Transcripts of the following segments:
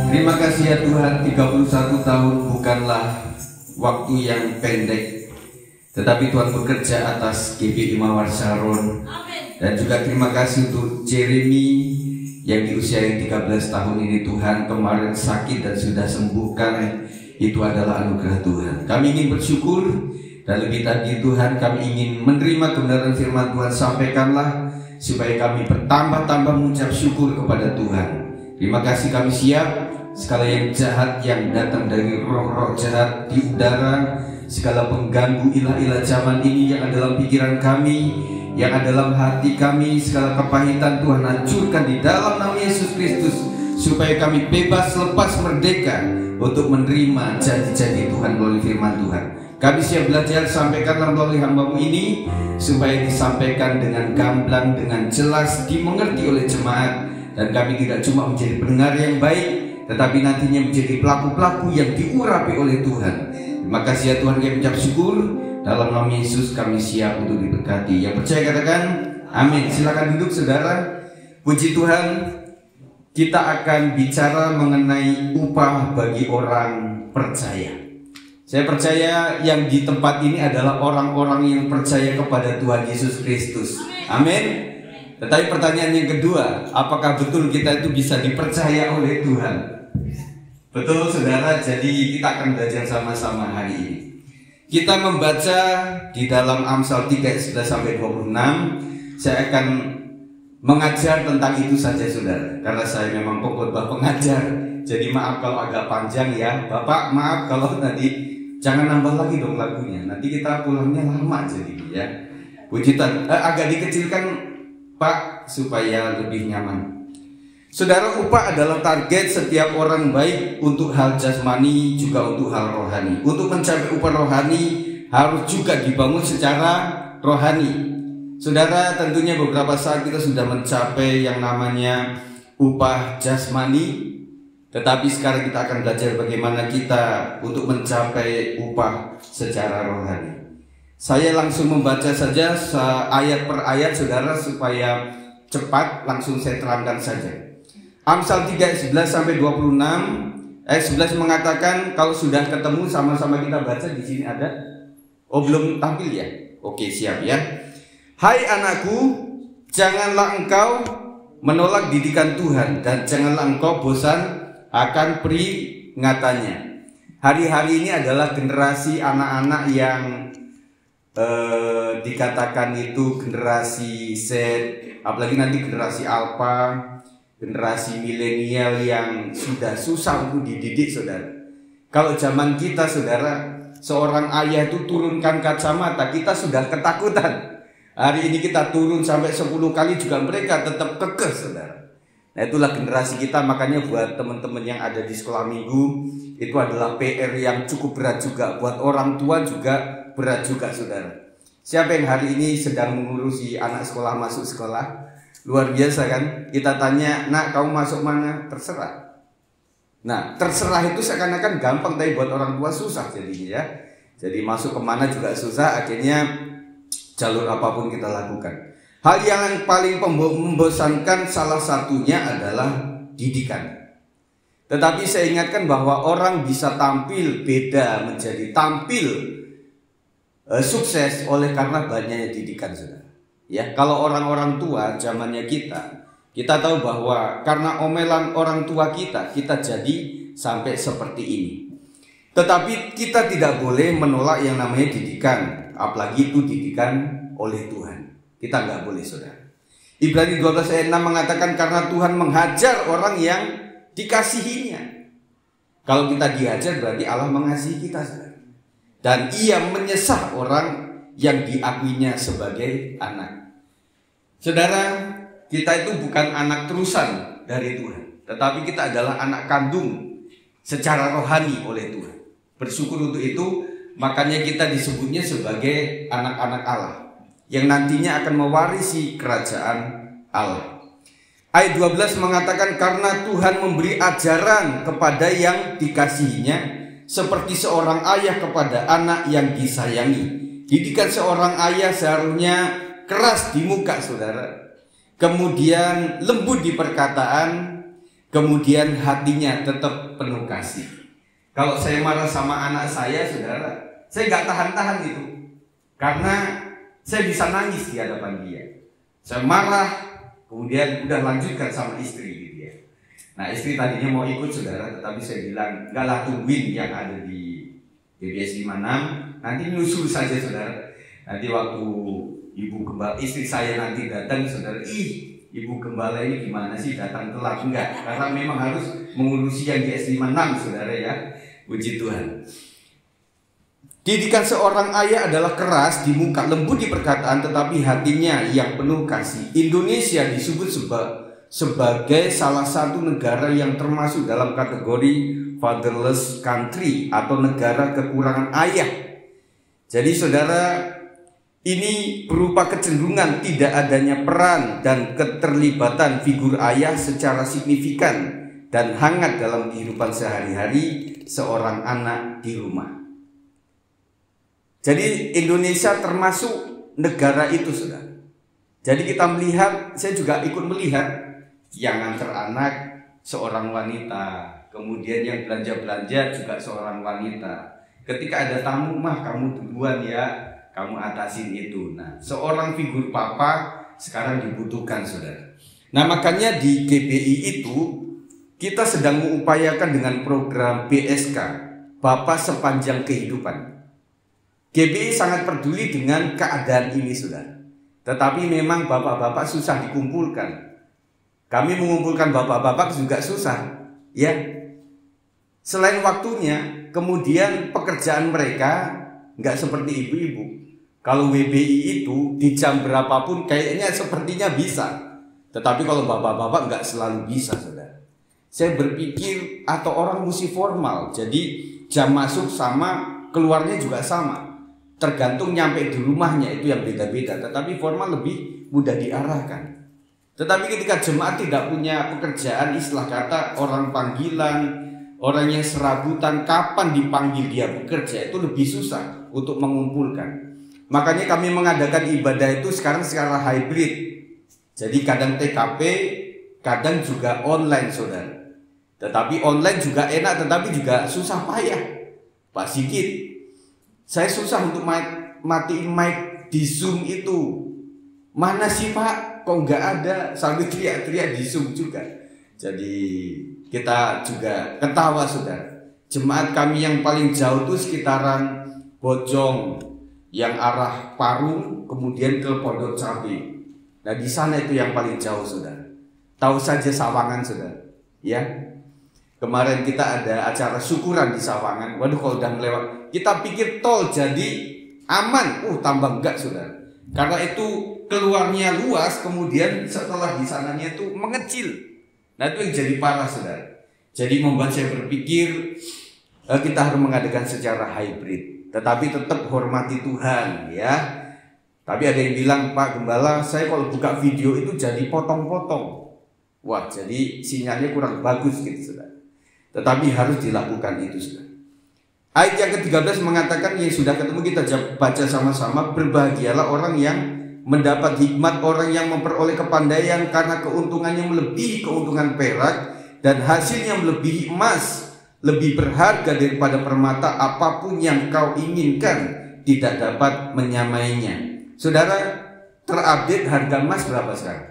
Terima kasih ya Tuhan, 31 tahun bukanlah waktu yang pendek, tetapi Tuhan bekerja atas GBI Mawar Saron. Dan juga terima kasih untuk Jeremy yang di usia yang 13 tahun ini Tuhan kemarin sakit dan sudah sembuhkan. Itu adalah anugerah Tuhan. Kami ingin bersyukur, dan lebih tadi Tuhan kami ingin menerima kebenaran firman Tuhan. Sampaikanlah supaya kami bertambah-tambah mengucap syukur kepada Tuhan. Terima kasih, kami siap. Segala yang jahat yang datang dari roh-roh jahat di udara, segala pengganggu ilah-ilah zaman ini yang ada dalam pikiran kami, yang ada dalam hati kami, segala kepahitan Tuhan hancurkan di dalam nama Yesus Kristus, supaya kami bebas, lepas, merdeka untuk menerima janji-janji Tuhan melalui firman Tuhan. Kami siap belajar, sampaikanlah melalui hamba-Mu ini, supaya disampaikan dengan gamblang, dengan jelas, dimengerti oleh jemaat. Dan kami tidak cuma menjadi pendengar yang baik, tetapi nantinya menjadi pelaku-pelaku yang diurapi oleh Tuhan. Terima kasih ya Tuhan, kami ucap syukur. Dalam nama Yesus kami siap untuk diberkati. Yang percaya katakan amin. Silakan duduk saudara. Puji Tuhan, kita akan bicara mengenai upah bagi orang percaya. Saya percaya yang di tempat ini adalah orang-orang yang percaya kepada Tuhan Yesus Kristus. Amin. Tetapi pertanyaan yang kedua, apakah betul kita itu bisa dipercaya oleh Tuhan? Betul saudara, jadi kita akan belajar sama-sama hari ini. Kita membaca di dalam Amsal 3 ayat 11-26. Saya akan mengajar tentang itu saja saudara, karena saya memang pengkhotbah pengajar. Jadi maaf kalau agak panjang ya Bapak, maaf kalau tadi jangan nambah lagi dong lagunya. Nanti kita pulangnya lama jadi ya. Puji Tuhan, agak dikecilkan Pak, supaya lebih nyaman. Saudara, upah adalah target setiap orang baik untuk hal jasmani juga untuk hal rohani. Untuk mencapai upah rohani harus juga dibangun secara rohani. Saudara, tentunya beberapa saat kita sudah mencapai yang namanya upah jasmani, tetapi sekarang kita akan belajar bagaimana kita untuk mencapai upah secara rohani. Saya langsung membaca saja ayat per ayat saudara, supaya cepat, langsung saya terangkan saja. Amsal 3 ayat 11-26. Ayat 11 mengatakan, kalau sudah ketemu sama-sama kita baca. Di sini ada. Oh, belum tampil ya? Oke, siap ya. Hai anakku, janganlah engkau menolak didikan Tuhan, dan janganlah engkau bosan akan peringatannya. Hari-hari ini adalah generasi anak-anak yang dikatakan itu generasi Z, apalagi nanti generasi Alpha, generasi milenial yang sudah susah untuk dididik saudara. Kalau zaman kita saudara, seorang ayah itu turunkan kacamata, kita sudah ketakutan. Hari ini kita turun sampai 10 kali juga mereka tetap kekeh saudara. Nah itulah generasi kita. Makanya buat teman-teman yang ada di sekolah minggu, itu adalah PR yang cukup berat juga. Buat orang tua juga berat juga saudara. Siapa yang hari ini sedang mengurusi anak sekolah masuk sekolah? Luar biasa kan? Kita tanya, nak kamu masuk mana? Terserah. Nah terserah itu seakan-akan gampang, tapi buat orang tua susah jadinya ya. Jadi masuk kemana juga susah, akhirnya jalur apapun kita lakukan. Hal yang paling membosankan salah satunya adalah didikan. Tetapi saya ingatkan bahwa orang bisa tampil beda, menjadi tampil sukses oleh karena banyaknya didikan saudara. Ya, kalau orang-orang tua zamannya kita tahu bahwa karena omelan orang tua kita jadi sampai seperti ini. Tetapi kita tidak boleh menolak yang namanya didikan, apalagi itu didikan oleh Tuhan. Kita nggak boleh, saudara. Ibrani 12 ayat 6 mengatakan karena Tuhan menghajar orang yang dikasihinya. Kalau kita dihajar berarti Allah mengasihi kita, saudara. Dan ia menyesah orang yang diakuinya sebagai anak. Saudara, kita itu bukan anak terusan dari Tuhan, tetapi kita adalah anak kandung secara rohani oleh Tuhan. Bersyukur untuk itu, makanya kita disebutnya sebagai anak-anak Allah yang nantinya akan mewarisi kerajaan Allah. Ayat 12 mengatakan karena Tuhan memberi ajaran kepada yang dikasihinya seperti seorang ayah kepada anak yang disayangi. Didikan seorang ayah seharusnya keras di muka, saudara, kemudian lembut di perkataan, kemudian hatinya tetap penuh kasih. Kalau saya marah sama anak saya, saudara, saya nggak tahan-tahan gitu, karena saya bisa nangis di hadapan dia. Saya marah, kemudian udah lanjutkan sama istri gitu ya. Nah, istri tadinya mau ikut, saudara, tetapi saya bilang nggak lah, tungguin yang ada di GBS 56, nanti nyusul saja, saudara. Nanti waktu ibu gembala, istri saya nanti datang, saudara, ibu gembala ini gimana sih datang telat? Enggak, karena memang harus mengurusi yang GBS 56, saudara ya. Puji Tuhan. Didikan seorang ayah adalah keras di muka, lembut di perkataan, tetapi hatinya yang penuh kasih. Indonesia disebut sebagai salah satu negara yang termasuk dalam kategori fatherless country atau negara kekurangan ayah. Jadi saudara, ini berupa kecenderungan tidak adanya peran dan keterlibatan figur ayah secara signifikan dan hangat dalam kehidupan sehari-hari seorang anak di rumah. Jadi Indonesia termasuk negara itu, saudara. Jadi kita melihat, saya juga ikut melihat yang antar anak seorang wanita, kemudian yang belanja-belanja juga seorang wanita. Ketika ada tamu, mah kamu duluan ya, kamu atasin itu. Nah, seorang figur papa sekarang dibutuhkan, saudara. Nah, makanya di GBI itu kita sedang mengupayakan dengan program BSK, Bapak Sepanjang Kehidupan. GBI sangat peduli dengan keadaan ini, saudara. Tetapi memang bapak-bapak susah dikumpulkan. Kami mengumpulkan bapak-bapak juga susah, ya. Selain waktunya, kemudian pekerjaan mereka nggak seperti ibu-ibu. Kalau WBI itu di jam berapapun kayaknya sepertinya bisa. Tetapi kalau bapak-bapak nggak selalu bisa, saudara. Saya berpikir atau orang mesti formal, jadi jam masuk sama, keluarnya juga sama. Tergantung nyampe di rumahnya itu yang beda-beda, tetapi formal lebih mudah diarahkan. Tetapi ketika jemaat tidak punya pekerjaan, istilah kata orang panggilan, orang yang serabutan, kapan dipanggil dia bekerja, itu lebih susah untuk mengumpulkan. Makanya kami mengadakan ibadah itu sekarang secara hybrid. Jadi kadang TKP, kadang juga online, saudara. Tetapi online juga enak, tetapi juga susah payah. Pak Sigit, saya susah untuk matiin mic di Zoom itu. Mana sih Pak? Kok nggak ada? Sambil teriak-teriak di Zoom juga. Jadi kita juga ketawa, saudara. Jemaat kami yang paling jauh itu sekitaran Bojong, yang arah Parung, kemudian ke Pondok Cabe. Nah di sana itu yang paling jauh, saudara. Tahu saja Sawangan, saudara. Ya. Kemarin kita ada acara syukuran di Sawangan. Waduh, kalau udah melewat, kita pikir tol jadi aman. Tambah enggak, saudara. Karena itu keluarnya luas, kemudian setelah di sananya itu mengecil. Nah itu yang jadi parah, saudara. Jadi membuat saya berpikir kita harus mengadakan secara hybrid, tetapi tetap hormati Tuhan, ya. Tapi ada yang bilang, Pak Gembala, saya kalau buka video itu jadi potong-potong. Wah, jadi sinyalnya kurang bagus gitu, saudara. Tetapi harus dilakukan itu, saudara. Ayat yang ke-13 mengatakan, yang sudah ketemu kita baca sama-sama, berbahagialah orang yang mendapat hikmat, orang yang memperoleh kepandaian karena keuntungannya melebihi keuntungan perak dan hasilnya melebihi emas, lebih berharga daripada permata, apapun yang kau inginkan tidak dapat menyamainya. Saudara, terupdate harga emas berapa sekarang?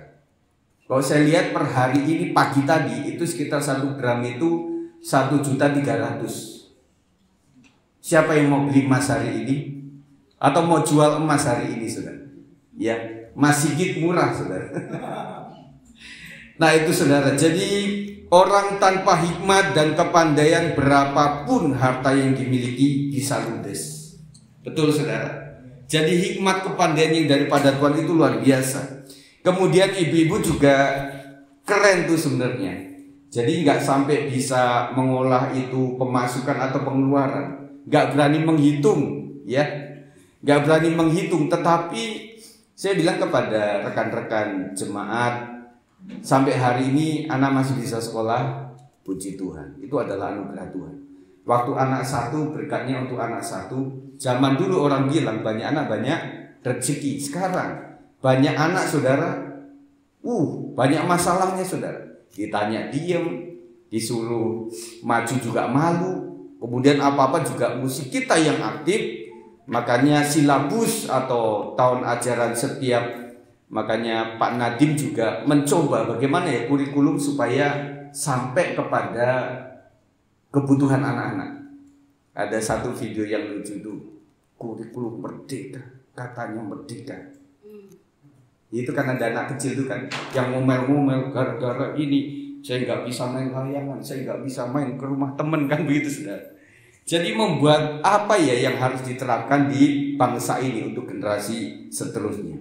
Kalau saya lihat per hari ini pagi tadi itu sekitar 1 gram itu 1.300.000. Siapa yang mau beli emas hari ini? Atau mau jual emas hari ini, saudara? Ya, masih gitu murah, saudara. Nah itu saudara, jadi orang tanpa hikmat dan kepandaian berapapun harta yang dimiliki bisa ludes. Betul saudara. Jadi hikmat kepandaian yang daripada Tuhan itu luar biasa. Kemudian ibu-ibu juga keren tuh sebenarnya. Jadi nggak sampai bisa mengolah itu pemasukan atau pengeluaran, nggak berani menghitung, ya, nggak berani menghitung. Tetapi saya bilang kepada rekan-rekan jemaat, sampai hari ini anak masih bisa sekolah, puji Tuhan. Itu adalah anugerah Tuhan. Waktu anak satu, berkatnya untuk anak satu. Zaman dulu orang bilang banyak anak banyak rezeki. Sekarang banyak anak saudara, banyak masalahnya saudara. Ditanya diem, disuruh maju juga malu. Kemudian apa-apa juga mesti kita yang aktif. Makanya silabus atau tahun ajaran setiap, makanya Pak Nadiem juga mencoba bagaimana ya kurikulum supaya sampai kepada kebutuhan anak-anak. Ada satu video yang lucu tuh, kurikulum merdeka, katanya merdeka. Itu kan ada anak kecil tuh kan yang ngomel-ngomel gara-gara ini saya nggak bisa main layangan, saya nggak bisa main ke rumah temen, kan begitu saudara. Jadi membuat apa ya yang harus diterapkan di bangsa ini untuk generasi seterusnya.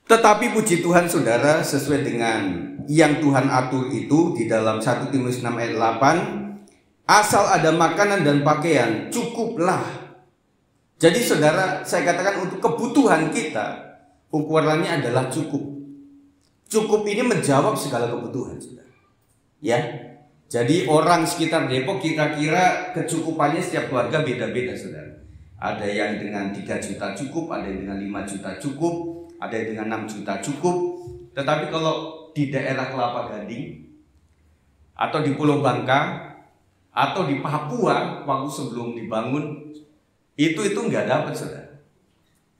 Tetapi puji Tuhan saudara, sesuai dengan yang Tuhan atur itu di dalam 1 Timotius 6 ayat 8, asal ada makanan dan pakaian cukuplah. Jadi saudara, saya katakan untuk kebutuhan kita, ukurannya adalah cukup. Cukup ini menjawab segala kebutuhan, saudara. Ya, jadi orang sekitar Depok kira-kira kecukupannya setiap keluarga beda-beda, saudara. Ada yang dengan 3 juta cukup, ada yang dengan 5 juta cukup, ada yang dengan 6 juta cukup. Tetapi kalau di daerah Kelapa Gading atau di Pulau Bangka atau di Papua waktu sebelum dibangun itu nggak dapat, saudara.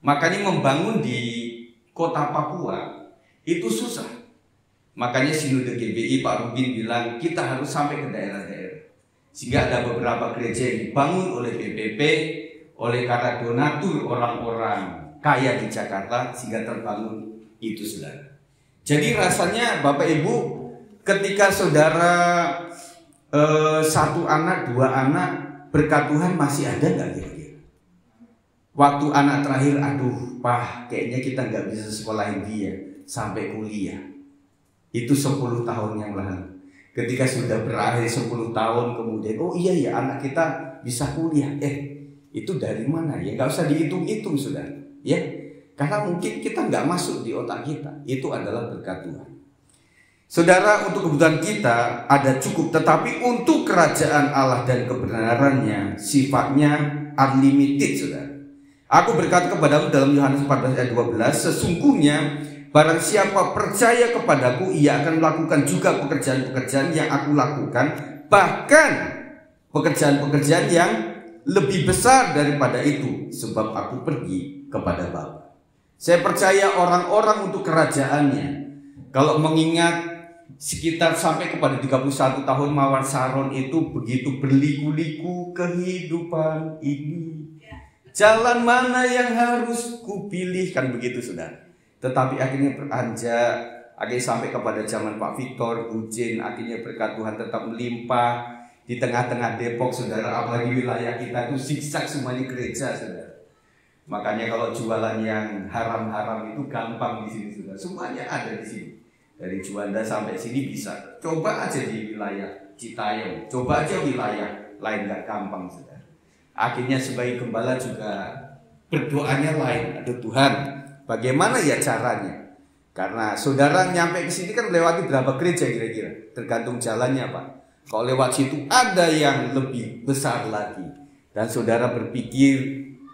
Makanya membangun di kota Papua itu susah. Makanya Sinode GBI Pak Rubin bilang kita harus sampai ke daerah-daerah. Sehingga ada beberapa gereja yang dibangun oleh BPP, oleh karena donatur orang-orang kaya di Jakarta, sehingga terbangun itu saudara. Jadi rasanya Bapak Ibu, ketika saudara 1 anak, 2 anak, berkat Tuhan masih ada nggak kira-kira? Waktu anak terakhir, aduh Pak, kayaknya kita nggak bisa sekolahin dia sampai kuliah. Itu 10 tahun yang lalu. Ketika sudah berakhir 10 tahun kemudian, oh iya ya anak kita bisa kuliah. Itu dari mana ya? Nggak usah dihitung-hitung sudah, ya. Karena mungkin kita nggak masuk di otak kita. Itu adalah berkat Tuhan. Saudara, untuk kebutuhan kita ada cukup, tetapi untuk kerajaan Allah dan kebenarannya sifatnya unlimited, saudara. Aku berkata kepadamu dalam Yohanes 14 ayat 12, sesungguhnya barang siapa percaya kepadaku, ia akan melakukan juga pekerjaan-pekerjaan yang aku lakukan, bahkan pekerjaan-pekerjaan yang lebih besar daripada itu, sebab aku pergi kepada Bapa. Saya percaya orang-orang untuk kerajaannya. Kalau mengingat sekitar sampai kepada 31 tahun Mawar Saron itu begitu berliku-liku kehidupan ini. Jalan mana yang harus kupilih, kan begitu saudara. Tetapi akhirnya beranjak, akhirnya sampai kepada zaman Pak Victor, Bujin, akhirnya berkat Tuhan tetap melimpah. Di tengah-tengah Depok saudara, apalagi wilayah kita itu zigzag semuanya gereja saudara. Makanya kalau jualan yang haram-haram itu gampang di sini saudara. Semuanya ada di sini. Dari Juanda sampai sini bisa. Coba aja di wilayah Citayam, coba aja wilayah lain, gak gampang saudara. Akhirnya sebagai gembala juga berdoanya lain. Aduh Tuhan, bagaimana ya caranya? Karena saudara nyampe ke sini kan melewati berapa gereja kira-kira? Tergantung jalannya Pak. Kalau lewat situ ada yang lebih besar lagi. Dan saudara berpikir,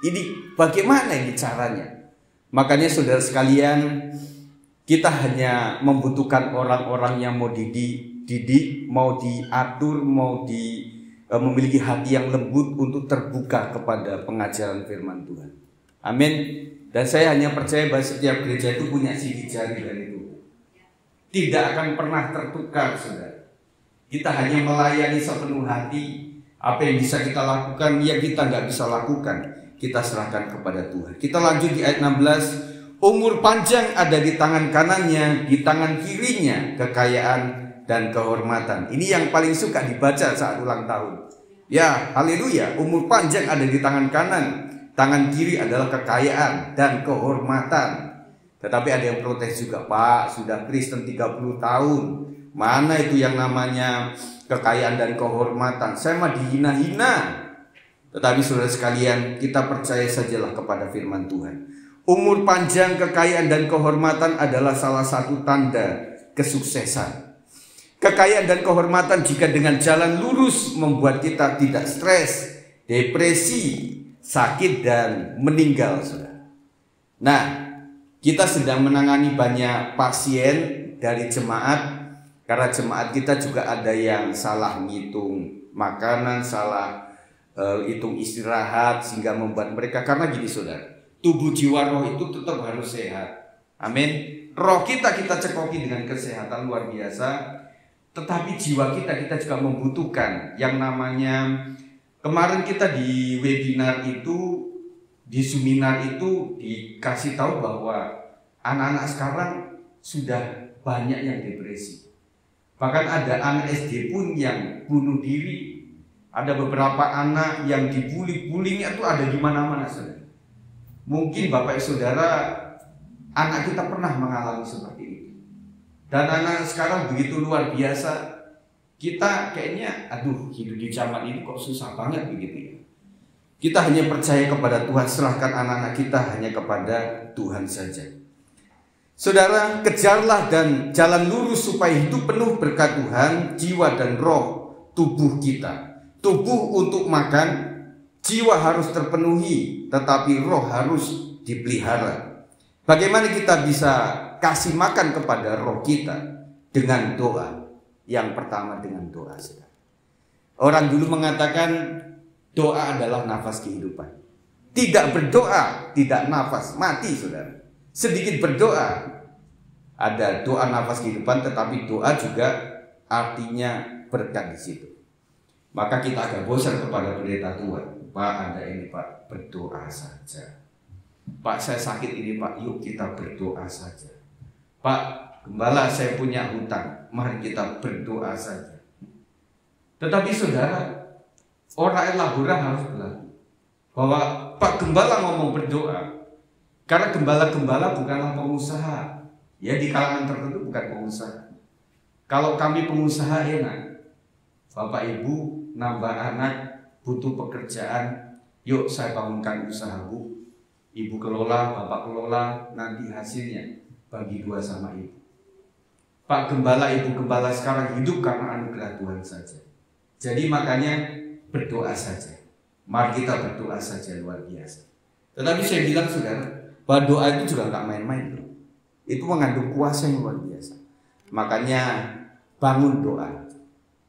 ini bagaimana ini caranya? Makanya saudara sekalian, kita hanya membutuhkan orang-orang yang mau dididik, mau diatur, mau memiliki hati yang lembut untuk terbuka kepada pengajaran firman Tuhan. Amin. Dan saya hanya percaya bahwa setiap gereja itu punya sidik jari dari Tuhan. Tidak akan pernah tertukar, saudara. Kita hanya melayani sepenuh hati. Apa yang bisa kita lakukan, yang kita nggak bisa lakukan, kita serahkan kepada Tuhan. Kita lanjut di ayat 16. Umur panjang ada di tangan kanannya, di tangan kirinya kekayaan dan kehormatan. Ini yang paling suka dibaca saat ulang tahun. Ya, haleluya. Umur panjang ada di tangan kanan, tangan kiri adalah kekayaan dan kehormatan. Tetapi ada yang protes juga, Pak, sudah Kristen 30 tahun. Mana itu yang namanya kekayaan dan kehormatan? Saya mah dihina-hina. Tetapi saudara sekalian, kita percaya sajalah kepada firman Tuhan. Umur panjang, kekayaan dan kehormatan adalah salah satu tanda kesuksesan. Kekayaan dan kehormatan jika dengan jalan lurus membuat kita tidak stres, depresi, sakit dan meninggal, saudara. Nah, kita sedang menangani banyak pasien dari jemaat. Karena jemaat kita juga ada yang salah ngitung makanan, salah hitung istirahat, sehingga membuat mereka, karena gini saudara, tubuh jiwa roh itu tetap harus sehat. Amin. Roh kita cekoki dengan kesehatan luar biasa, tetapi jiwa kita juga membutuhkan yang namanya, kemarin kita di webinar itu, di seminar itu dikasih tahu bahwa anak-anak sekarang sudah banyak yang depresi. Bahkan ada anak SD pun yang bunuh diri. Ada beberapa anak yang dibully-bullyingnya itu ada di mana-mana, saudara. Mungkin bapak saudara, anak kita pernah mengalami seperti itu. Dan anak sekarang begitu luar biasa. Kita kayaknya, hidup di zaman ini kok susah banget begitu ya. Kita hanya percaya kepada Tuhan, serahkan anak-anak kita hanya kepada Tuhan saja. Saudara, kejarlah dan jalan lurus supaya hidup penuh berkat Tuhan, jiwa dan roh tubuh kita. Tubuh untuk makan, jiwa harus terpenuhi, tetapi roh harus dipelihara. Bagaimana kita bisa kasih makan kepada roh kita? Dengan doa. Yang pertama dengan doa, saudara. Orang dulu mengatakan doa adalah nafas kehidupan. Tidak berdoa, tidak nafas, mati, saudara. Sedikit berdoa, ada doa nafas kehidupan, tetapi doa juga artinya berkat di situ. Maka kita agak bosan kepada pendeta Tuhan. Pak, ada ini Pak, berdoa saja. Pak, saya sakit ini Pak, yuk kita berdoa saja. Pak, gembala saya punya hutang, mari kita berdoa saja. Tetapi saudara, orang elabora harus berlaku bahwa Pak Gembala ngomong berdoa. Karena gembala-gembala bukanlah pengusaha. Ya, di kalangan tertentu bukan pengusaha. Kalau kami pengusaha enak. Bapak Ibu nambah anak, butuh pekerjaan, yuk saya bangunkan usaha Bu. Ibu kelola, Bapak kelola, nanti hasilnya bagi dua sama Ibu. Pak Gembala, Ibu Gembala sekarang hidup karena anugerah Tuhan saja. Jadi makanya berdoa saja. Mari kita berdoa saja, luar biasa. Tetapi saya bilang saudara, bahwa doa itu juga nggak main-main. Itu mengandung kuasa yang luar biasa. Makanya bangun doa.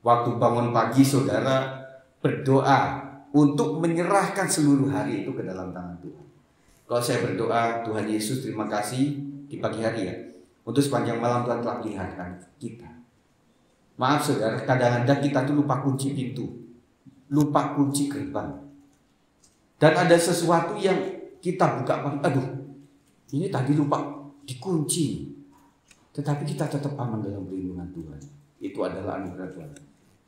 Waktu bangun pagi saudara berdoa untuk menyerahkan seluruh hari itu ke dalam tangan Tuhan. Kalau saya berdoa, Tuhan Yesus terima kasih di pagi hari ya, untuk sepanjang malam Tuhan telah pelihara kita. Maaf saudara, kadang-kadang kita tuh lupa kunci pintu, lupa kunci gerbang. Dan ada sesuatu yang kita buka, ini tadi lupa dikunci. Tetapi kita tetap aman dalam perlindungan Tuhan. Itu adalah anugerah Tuhan.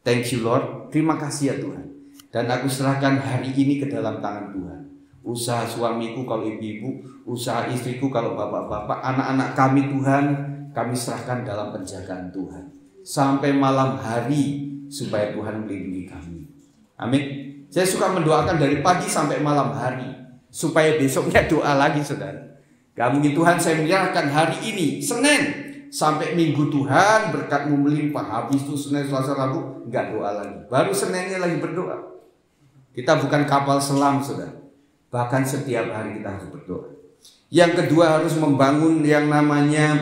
Thank you Lord, terima kasih ya Tuhan. Dan aku serahkan hari ini ke dalam tangan Tuhan. Usaha suamiku kalau ibu-ibu, usaha istriku kalau bapak-bapak, anak-anak kami Tuhan, kami serahkan dalam penjagaan Tuhan. Sampai malam hari supaya Tuhan melindungi kami. Amin. Saya suka mendoakan dari pagi sampai malam hari supaya besoknya doa lagi saudara. Gak mungkin Tuhan saya menyerahkan hari ini Senin sampai Minggu Tuhan berkat-Mu melimpah, habis itu Senin, Selasa, Rabu nggak doa lagi. Baru Seninnya lagi berdoa. Kita bukan kapal selam saudara. Bahkan setiap hari kita harus berdoa. Yang kedua harus membangun yang namanya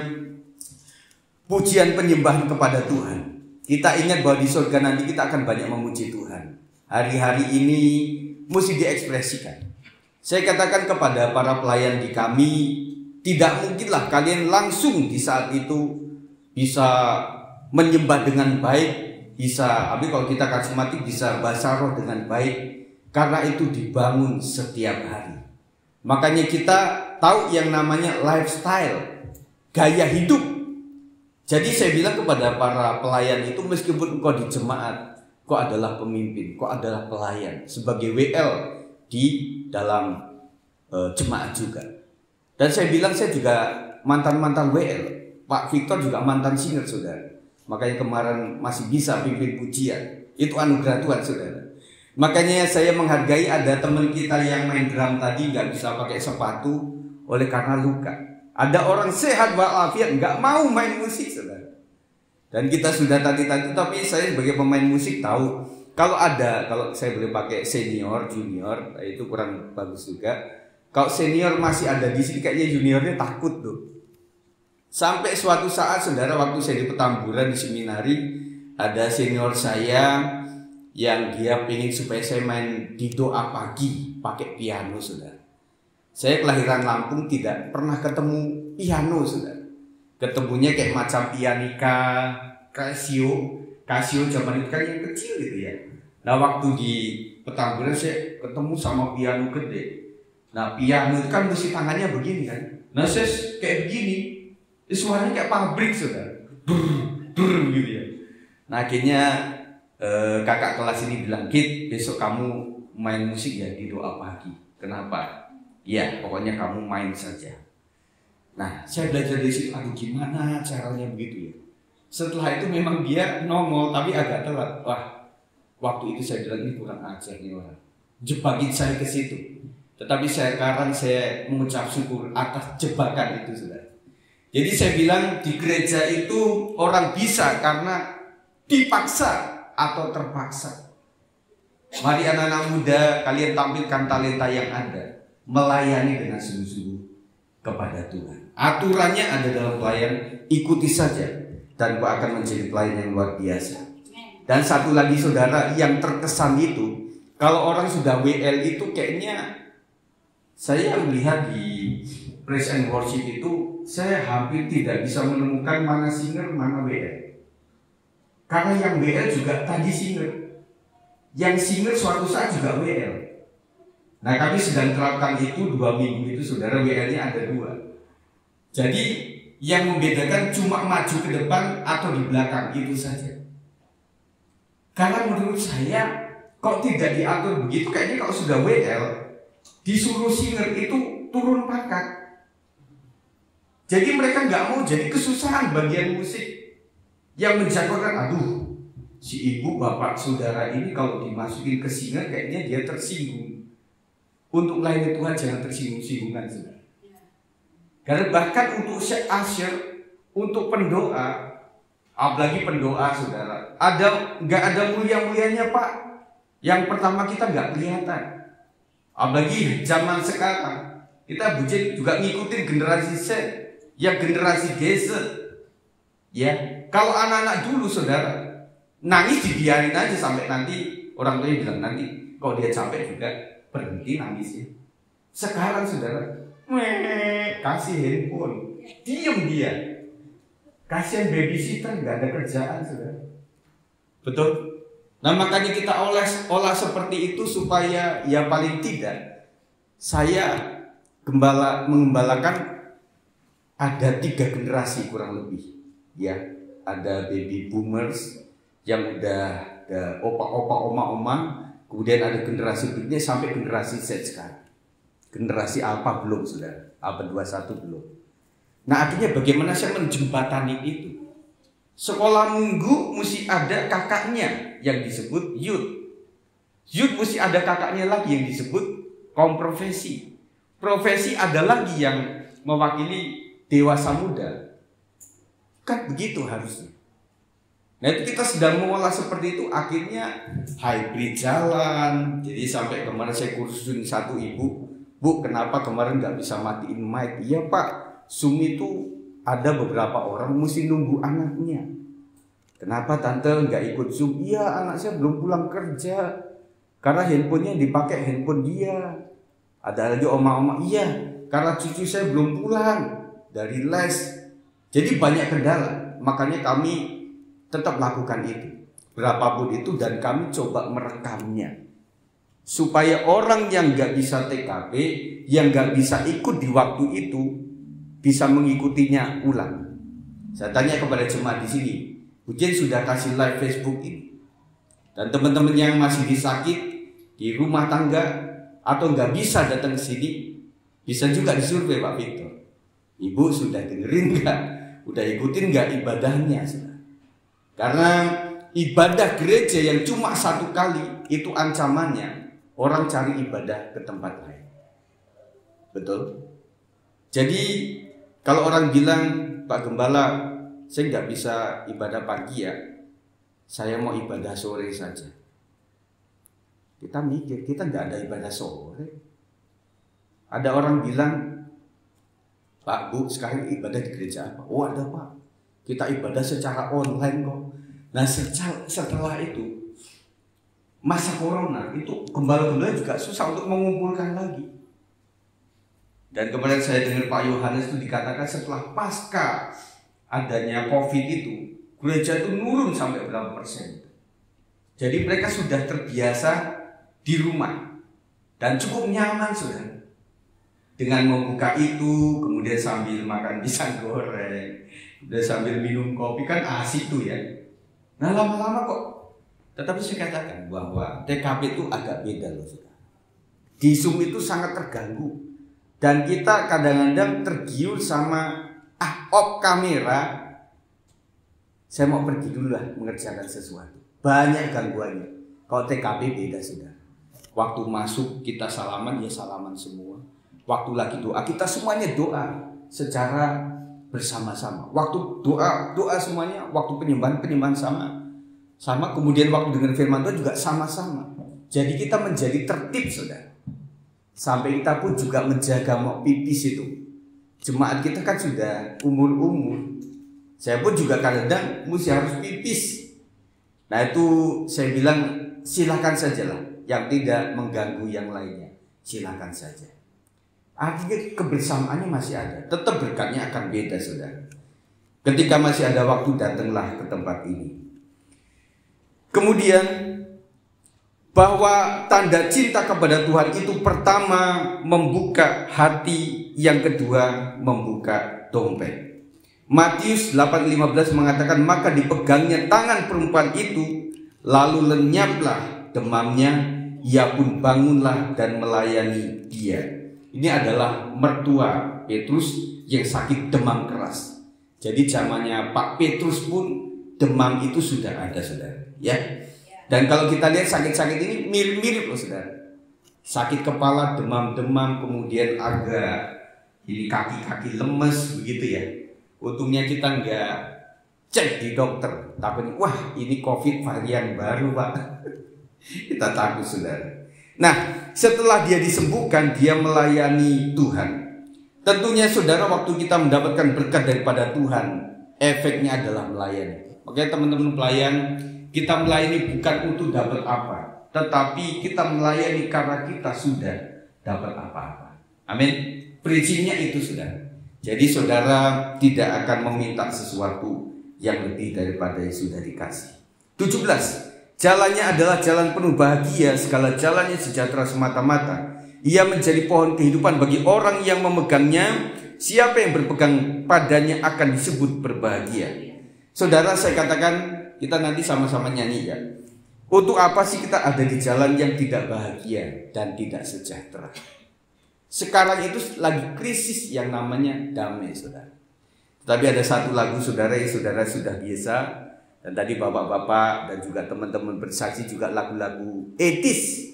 pujian penyembahan kepada Tuhan. Kita ingat bahwa di surga nanti kita akan banyak memuji Tuhan. Hari-hari ini mesti diekspresikan. Saya katakan kepada para pelayan di kami, tidak mungkinlah kalian langsung di saat itu bisa menyembah dengan baik. bisa, tapi kalau kita karismatik bisa bahasa roh dengan baik, karena itu dibangun setiap hari. Makanya kita tahu yang namanya lifestyle, gaya hidup. Jadi saya bilang kepada para pelayan itu, meskipun engkau di jemaat, kau adalah pemimpin, kau adalah pelayan, sebagai WL di dalam jemaat juga. Dan saya bilang saya juga mantan-mantan WL. Pak Victor juga mantan singer, saudara. Makanya kemarin masih bisa pimpin pujian. Itu anugerah Tuhan, saudara. Makanya saya menghargai ada teman kita yang main drum tadi nggak bisa pakai sepatu oleh karena luka. Ada orang sehat walafiat nggak mau main musik, saudara. Dan kita sudah tadi, tapi saya sebagai pemain musik tahu kalau saya boleh pakai senior, junior, itu kurang bagus juga. Kalau senior masih ada di sini, kayaknya juniornya takut tuh. Sampai suatu saat, saudara, waktu saya di Petamburan di seminari, ada senior saya yang dia pengen supaya saya main di doa pagi pakai piano, saudara. Saya kelahiran Lampung, tidak pernah ketemu piano, saudara. Ketemunya kayak macam pianika, Casio zaman itu kan yang kecil gitu ya. Nah waktu di Petamburan saya ketemu sama piano gede. Nah piano itu kan musik tangannya begini kan. Nah saya kayak begini, suaranya kayak pabrik, saudara. Brr gitu ya. Nah akhirnya kakak kelas ini bilang, "Kit, besok kamu main musik ya di doa pagi." Kenapa? Ya pokoknya kamu main saja. Nah saya belajar dari situ, aduh gimana caranya begitu ya. Setelah itu memang dia nongol tapi agak telat. Wah, waktu itu saya bilang ini kurang ajar nih orang, jebakin saya ke situ. Tetapi sekarang saya mengucap syukur atas jebakan itu, saudara. Jadi saya bilang di gereja itu orang bisa karena dipaksa atau terpaksa. Mari anak-anak muda, kalian tampilkan talenta yang ada, melayani dengan sungguh-sungguh kepada Tuhan. Aturannya ada dalam pelayan, ikuti saja dan kau akan menjadi pelayan yang luar biasa. Dan satu lagi, saudara, yang terkesan itu, kalau orang sudah WL itu kayaknya, saya melihat di praise and worship itu, saya hampir tidak bisa menemukan mana singer, mana WL. Karena yang WL juga tadi singer, yang singer suatu saat juga WL. Nah kami sedang terapkan itu 2 minggu itu, saudara, WL-nya ada 2. Jadi yang membedakan cuma maju ke depan atau di belakang, itu saja. Karena menurut saya, kok tidak diatur begitu, kayaknya kalau sudah WL, disuruh singer itu turun pangkat. Jadi mereka nggak mau, jadi kesusahan bagian musik yang menjagokan. Aduh, si ibu, bapak, saudara ini kalau dimasukin ke singer kayaknya dia tersinggung. Untuk melayani Tuhan jangan tersinggung-singgungan, saudara. Karena bahkan untuk usher, untuk pendoa, apalagi pendoa, saudara, nggak ada mulia-mulianya, Pak. Yang pertama kita nggak kelihatan. Apalagi zaman sekarang kita juga ngikutin generasi Z, ya generasi GZ. Ya, kalau anak-anak dulu, saudara, nangis dibiarin aja sampai nanti orang tuanya bilang nanti kalau dia capek juga berhenti nangisnya. Sekarang, saudara, kasih handphone, diem dia. Kasihan babysitter, nggak ada kerjaan, saudara. Betul? Nah makanya kita olah seperti itu supaya ya paling tidak saya mengembalakan ada 3 generasi kurang lebih. Ya, ada baby boomers yang udah opa-opa, oma-oma, kemudian ada generasi berikutnya sampai generasi Z sekarang. Generasi Alpha belum, saudara, abad 21 belum. Nah akhirnya bagaimana saya menjembatani itu? Sekolah minggu mesti ada kakaknya yang disebut youth. Youth mesti ada kakaknya lagi yang disebut kaum profesi. Profesi ada lagi yang mewakili dewasa muda. Kan begitu harusnya. Nah itu kita sedang mengolah seperti itu. Akhirnya hybrid jalan. Jadi sampai kemarin saya kursusin satu ibu, "Bu, kenapa kemarin nggak bisa matiin mic?" "Iya Pak, Zoom itu ada beberapa orang mesti nunggu anaknya." "Kenapa Tante nggak ikut Zoom?" "Iya, anak saya belum pulang kerja karena handphonenya dipakai handphone dia." Ada lagi oma-oma, "Iya, karena cucu saya belum pulang dari les." Jadi banyak kendala, makanya kami tetap lakukan itu. berapapun itu, dan kami coba merekamnya supaya orang yang nggak bisa TKP, yang nggak bisa ikut di waktu itu, bisa mengikutinya ulang. Saya tanya kepada jemaat di sini, Ujian sudah kasih live Facebook ini, dan teman-teman yang masih disakit di rumah tangga atau nggak bisa datang ke sini, bisa juga disurvei Pak Victor. Ibu sudah dengerin nggak? Udah ikutin nggak ibadahnya? Karena ibadah gereja yang cuma satu kali itu ancamannya orang cari ibadah ke tempat lain. Betul? Jadi kalau orang bilang, Pak Gembala, saya nggak bisa ibadah pagi ya, saya mau ibadah sore saja. Kita mikir, kita nggak ada ibadah sore. Ada orang bilang, Pak Bu, sekarang ibadah di gereja apa? Oh ada Pak, kita ibadah secara online kok. Nah setelah itu, masa corona itu gembala-gembala juga susah untuk mengumpulkan lagi. Dan kemarin saya dengar Pak Yohanes itu dikatakan setelah pasca adanya COVID itu, gereja itu nurun sampai berapa persen. Jadi mereka sudah terbiasa di rumah dan cukup nyaman sudah. Dengan membuka itu, kemudian sambil makan pisang goreng, kemudian sambil minum kopi, kan asik tuh ya. Nah lama-lama kok, tetapi saya katakan bahwa TKP itu agak beda loh sudah. Di Zoom itu sangat terganggu, dan kita kadang-kadang tergiur sama off kamera. Saya mau pergi dulu lah mengerjakan sesuatu. Banyak gangguannya. Kalau TKP beda sudah. Waktu masuk kita salaman, ya salaman semua. Waktu lagi doa, kita semuanya doa secara bersama-sama. Waktu doa semuanya. Waktu penyembahan sama. Kemudian waktu dengar firman Tuhan juga sama-sama. Jadi kita menjadi tertib sudah. Sampai kita pun juga menjaga mau pipis itu. Jemaat kita kan sudah umur-umur. Saya pun juga kadang-kadang mesti harus pipis. Nah itu saya bilang silakan sajalah, yang tidak mengganggu yang lainnya. Silakan saja. Artinya kebersamaannya masih ada. Tetap berkatnya akan beda saudara. Ketika masih ada waktu, datanglah ke tempat ini. Kemudian bahwa tanda cinta kepada Tuhan itu pertama membuka hati, yang kedua membuka dompet. Matius 8:15 mengatakan, maka dipegangnya tangan perempuan itu, lalu lenyaplah demamnya, ia pun bangunlah dan melayani dia. Ini adalah mertua Petrus yang sakit demam keras. Jadi zamannya Pak Petrus pun demam itu sudah ada saudara, ya. Dan kalau kita lihat sakit-sakit ini mirip-mirip loh saudara. Sakit kepala, demam-demam, kemudian agak ini kaki-kaki lemes begitu ya. Untungnya kita nggak cek di dokter, tapi wah ini COVID varian baru Pak. Kita takut saudara. Nah setelah dia disembuhkan, dia melayani Tuhan. Tentunya saudara, waktu kita mendapatkan berkat daripada Tuhan, efeknya adalah melayani. Oke teman-teman pelayan, kita melayani bukan untuk dapat apa, tetapi kita melayani karena kita sudah dapat apa-apa. Amin. Prinsipnya itu saudara. Jadi saudara tidak akan meminta sesuatu yang lebih daripada yang sudah dikasih. 17. Jalannya adalah jalan penuh bahagia, segala jalannya sejahtera semata-mata. Ia menjadi pohon kehidupan bagi orang yang memegangnya. Siapa yang berpegang padanya akan disebut berbahagia. Saudara, saya katakan kita nanti sama-sama nyanyi ya. Untuk apa sih kita ada di jalan yang tidak bahagia dan tidak sejahtera? Sekarang itu lagi krisis yang namanya damai saudara. Tapi ada satu lagu saudara yang saudara sudah biasa. Dan tadi bapak-bapak dan juga teman-teman bersaksi juga lagu-lagu etis.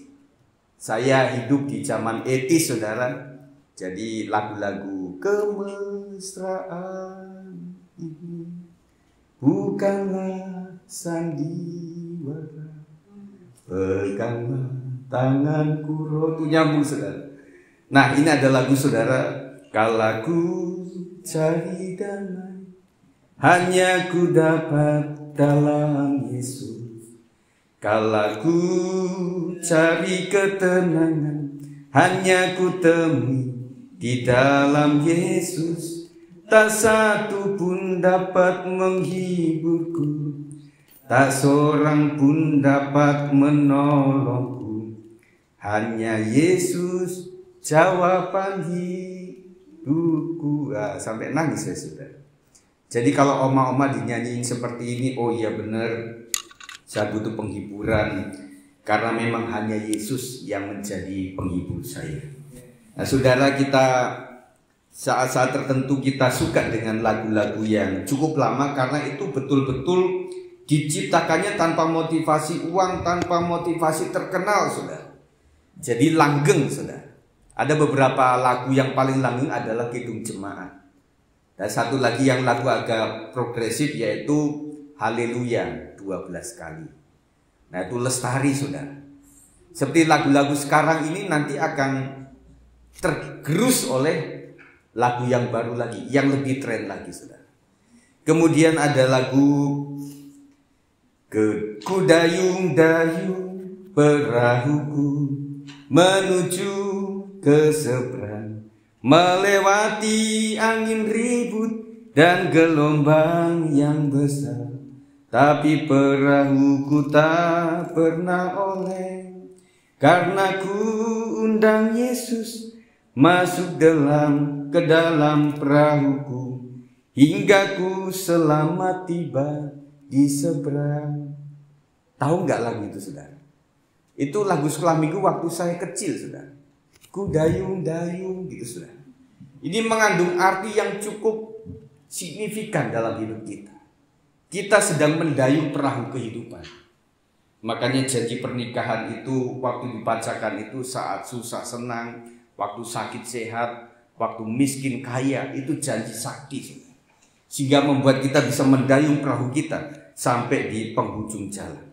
Saya hidup di zaman etis saudara. Jadi lagu-lagu kemesraan ini bukanlah sandiwara, peganglah tanganku rotu, nyambung saudara. Nah ini ada lagu saudara. Kalau ku cari damai, hanya ku dapat dalam Yesus. Kalau ku cari ketenangan, hanya ku temui di dalam Yesus. Tak satu pun dapat menghiburku, tak seorang pun dapat menolongku, hanya Yesus jawaban hidupku. Sampai nangis ya saudara. Jadi kalau oma-oma dinyanyiin seperti ini, oh iya benar, saya butuh penghiburan, karena memang hanya Yesus yang menjadi penghibur saya. Nah saudara, kita saat-saat tertentu kita suka dengan lagu-lagu yang cukup lama, karena itu betul-betul diciptakannya tanpa motivasi uang, tanpa motivasi terkenal saudara. Jadi langgeng saudara. Ada beberapa lagu yang paling langgeng adalah Kidung Jemaat. Dan satu lagi yang lagu agak progresif yaitu Haleluya 12 kali. Nah itu lestari saudara. Seperti lagu-lagu sekarang ini nanti akan tergerus oleh lagu yang baru lagi, yang lebih tren lagi saudara. Kemudian ada lagu Ku dayung-dayung perahuku menuju ke seberang, melewati angin ribut dan gelombang yang besar, tapi perahuku tak pernah oleng, karena ku undang Yesus masuk ke dalam perahuku, hingga ku selamat tiba di seberang. Tahu nggak lagu itu saudara? Itu lagu sekolah minggu waktu saya kecil saudara. Ku dayung-dayung gitu saudara. Ini mengandung arti yang cukup signifikan dalam hidup kita. Kita sedang mendayung perahu kehidupan. Makanya janji pernikahan itu waktu dibacakan itu saat susah senang, waktu sakit sehat, waktu miskin kaya, itu janji sakti saudara. Sehingga membuat kita bisa mendayung perahu kita sampai di penghujung jalan.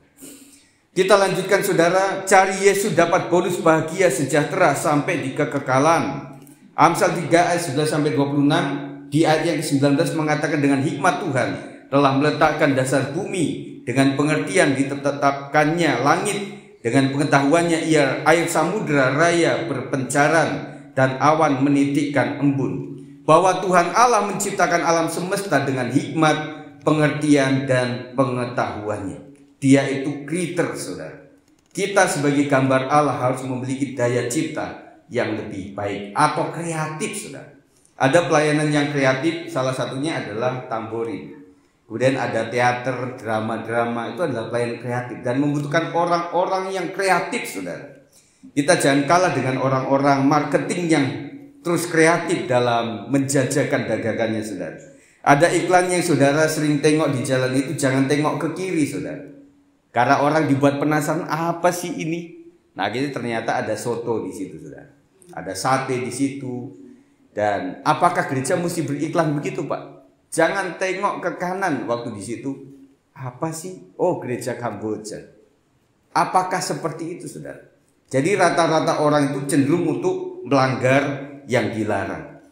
Kita lanjutkan saudara, cari Yesus dapat bonus bahagia sejahtera sampai di kekekalan. Amsal 3 ayat 11-26 di ayat yang ke-19 mengatakan dengan hikmat Tuhan telah meletakkan dasar bumi, dengan pengertian ditetapkannya langit, dengan pengetahuannya ia air samudera raya berpencaran dan awan menitikkan embun. Bahwa Tuhan Allah menciptakan alam semesta dengan hikmat, pengertian dan pengetahuannya. Dia itu creator saudara. Kita sebagai gambar Allah harus memiliki daya cipta yang lebih baik atau kreatif saudara. Ada pelayanan yang kreatif, salah satunya adalah tamborin. Kemudian ada teater, drama-drama, itu adalah pelayanan kreatif dan membutuhkan orang-orang yang kreatif saudara. Kita jangan kalah dengan orang-orang marketing yang terus kreatif dalam menjajakan dagangannya saudara. Ada iklan yang saudara sering tengok di jalan itu, jangan tengok ke kiri saudara. Karena orang dibuat penasaran, apa sih ini? Nah, gitu ternyata ada soto di situ, saudara. Ada sate di situ. Dan apakah gereja mesti beriklan begitu, Pak? Jangan tengok ke kanan waktu di situ. Apa sih? Oh, gereja Kamboja. Apakah seperti itu, saudara? Jadi rata-rata orang itu cenderung untuk melanggar yang dilarang.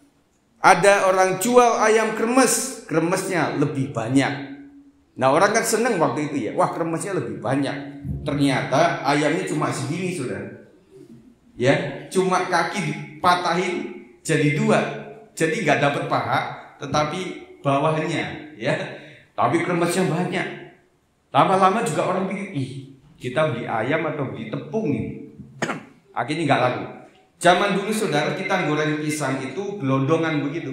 Ada orang jual ayam kremes, kremesnya lebih banyak. Nah orang kan seneng waktu itu ya, wah kremesnya lebih banyak. Ternyata ayamnya cuma segini saudara. Ya, cuma kaki dipatahin jadi 2. Jadi nggak dapat paha, tetapi bawahnya ya. Tapi kremesnya banyak. Lama-lama juga orang pikir, ih kita beli ayam atau beli tepung nih. Akhirnya nggak laku. Zaman dulu saudara kita goreng pisang itu gelondongan begitu.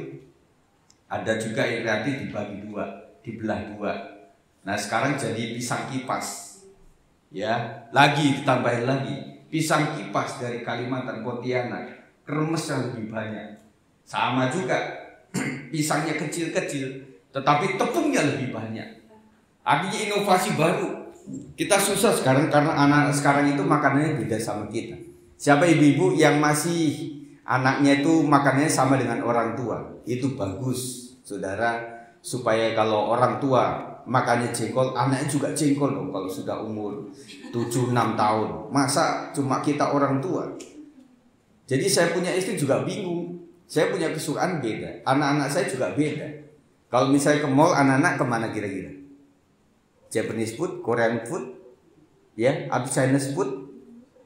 Ada juga yang kreatif dibagi 2, dibelah 2. Nah sekarang jadi pisang kipas. Ya, lagi ditambahin lagi pisang kipas dari Kalimantan, Pontianak, kremesnya lebih banyak. Sama juga pisangnya kecil-kecil, tetapi tepungnya lebih banyak. Akhirnya inovasi baru. Kita susah sekarang karena anak sekarang itu makanannya beda sama kita. Siapa ibu-ibu yang masih anaknya itu makanannya sama dengan orang tua, itu bagus saudara, supaya kalau orang tua makannya jengkol, anaknya juga jengkol dong kalau sudah umur 7-6 tahun. Masa cuma kita orang tua? Jadi saya punya istri juga bingung. Saya punya kesukaan beda, anak-anak saya juga beda. Kalau misalnya ke mall, anak-anak kemana kira-kira? Japanese food, Korean food, ya, atau Chinese food,